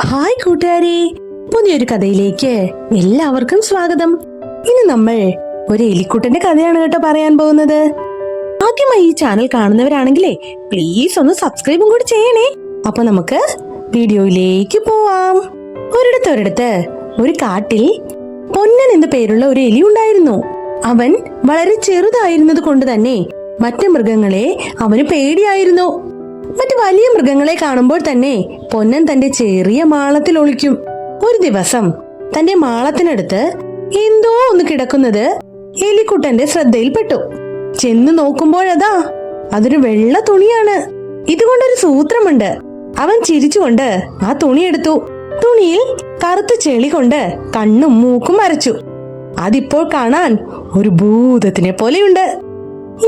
Hi കൂട്ടുകാരെ, പുതിയൊരു കഥയിലേക്ക് എല്ലാവർക്കും സ്വാഗതം. ഇനി നമ്മൾ ഒരു എലിക്കുട്ടന്റെ കഥയാണ് കേട്ടോ പറയാൻ പോകുന്നത്. ആദ്യമായി ഈ ചാനൽ കാണുന്നവരാണെങ്കിലേ പ്ലീസ് ഒന്ന് സബ്സ്ക്രൈബും കൂടി ചെയ്യണേ. അപ്പൊ നമുക്ക് വീഡിയോയിലേക്ക് പോവാം. ഒരിടത്ത് ഒരു കാട്ടിൽ പൊന്നൻ എന്ന പേരുള്ള ഒരു എലി ഉണ്ടായിരുന്നു. അവൻ വളരെ ചെറുതായിരുന്നത് കൊണ്ട് തന്നെ മറ്റു മൃഗങ്ങളെ അവന് പേടിയായിരുന്നു. മറ്റു വലിയ മൃഗങ്ങളെ കാണുമ്പോൾ തന്നെ പൊന്നൻ തന്റെ ചെറിയ മാളത്തിൽ ഒളിക്കും. ഒരു ദിവസം തന്റെ മാളത്തിനടുത്ത് എന്തോ ഒന്ന് കിടക്കുന്നത് എലിക്കുട്ടന്റെ ശ്രദ്ധയിൽപ്പെട്ടു. ചെന്ന് നോക്കുമ്പോഴതാ അതൊരു വെള്ള തുണിയാണ്. ഇതുകൊണ്ടൊരു സൂത്രമുണ്ട്. അവൻ ചിരിച്ചുകൊണ്ട് ആ തുണി എടുത്തു. തുണിയിൽ കറുത്ത ചെളി കൊണ്ട് കണ്ണും മൂക്കും വരച്ചു. അതിപ്പോൾ കാണാൻ ഒരു ഭൂതത്തിനെ പോലെയുണ്ട്.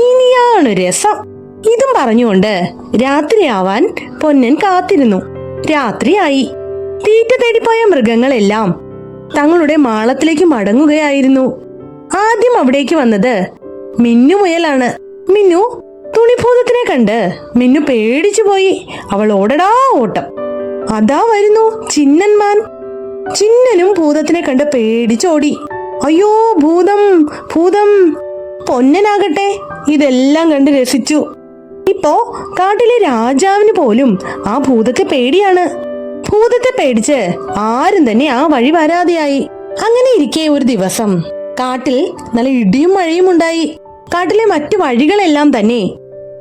ഇനിയാണ് രസം. ഇതും പറഞ്ഞുകൊണ്ട് രാത്രിയാവാൻ പൊന്നൻ കാത്തിരുന്നു. രാത്രിയായി. തീറ്റ തേടിപ്പോയ മൃഗങ്ങളെല്ലാം തങ്ങളുടെ മാളത്തിലേക്ക് മടങ്ങുകയായിരുന്നു. ആദ്യം അവിടേക്ക് വന്നത് മിന്നു മുയലാണ്. മിന്നു തുണിഭൂതത്തിനെ കണ്ട് മിന്നു പേടിച്ചു പോയി. അവൾ ഓടടാ ഓട്ടം. അതാ വരുന്നു ചിന്നന്മാൻ. ചിന്നനും ഭൂതത്തിനെ കണ്ട് പേടിച്ചോടി. അയ്യോ ഭൂതം ഭൂതം. പൊന്നനാകട്ടെ ഇതെല്ലാം കണ്ട് രസിച്ചു. ഇപ്പോ കാട്ടിലെ രാജാവിന് പോലും ആ ഭൂതത്തെ പേടിയാണ്. ഭൂതത്തെ പേടിച്ച് ആരും തന്നെ ആ വഴി വരാതെയായി. അങ്ങനെ ഇരിക്കെ ഒരു ദിവസം കാട്ടിൽ നല്ല ഇടിയും മഴയും ഉണ്ടായി. കാട്ടിലെ മറ്റു വഴികളെല്ലാം തന്നെ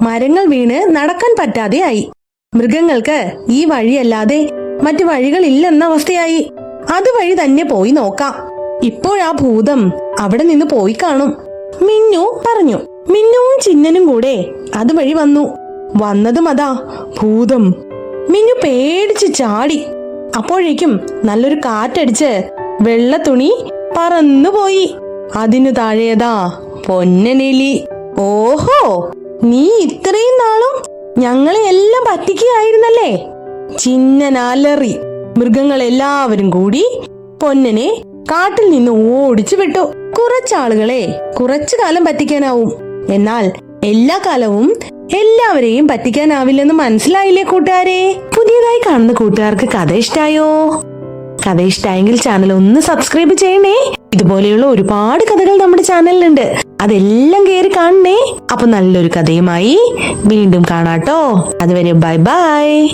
മരങ്ങൾ വീണ് നടക്കാൻ പറ്റാതെയായി. മൃഗങ്ങൾക്ക് ഈ വഴിയല്ലാതെ മറ്റു വഴികളില്ലെന്ന അവസ്ഥയായി. അതുവഴി തന്നെ പോയി നോക്കാം. ഇപ്പോഴാ ഭൂതം അവിടെ നിന്ന് പോയി കാണും. മിന്നു പറഞ്ഞു. മിന്നുവും ചിന്നനും കൂടെ അതുവഴി വന്നു. വന്നതും അതാ ഭൂതം. മിന്നു പേടിച്ച് ചാടി. അപ്പോഴേക്കും നല്ലൊരു കാറ്റടിച്ച് വെള്ള തുണി പറന്നുപോയി. അതിനു താഴെയതാ പൊന്നനെലി. ഓഹോ, നീ ഇത്രയും നാളും ഞങ്ങളെ എല്ലാം പറ്റിക്കുകയായിരുന്നല്ലേ? ചിന്നനാലറി. മൃഗങ്ങളെല്ലാവരും കൂടി പൊന്നനെ കാട്ടിൽ നിന്ന് ഓടിച്ചു വിട്ടു. കുറച്ചാളുകളെ കുറച്ചു കാലം പറ്റിക്കാനാവും, എന്നാൽ എല്ലാ കാലവും എല്ലാവരെയും പറ്റിക്കാനാവില്ലെന്ന് മനസ്സിലായില്ലേ കൂട്ടുകാരെ? പുതിയതായി കാണുന്ന കൂട്ടുകാർക്ക് കഥ ഇഷ്ടായോ? കഥ ഇഷ്ടായെങ്കിൽ ചാനൽ ഒന്ന് സബ്സ്ക്രൈബ് ചെയ്യണേ. ഇതുപോലെയുള്ള ഒരുപാട് കഥകൾ നമ്മുടെ ചാനലിലുണ്ട്. അതെല്ലാം കേറി കാണണേ. അപ്പൊ നല്ലൊരു കഥയുമായി വീണ്ടും കാണാട്ടോ. അതുവരെ ബൈ ബൈ.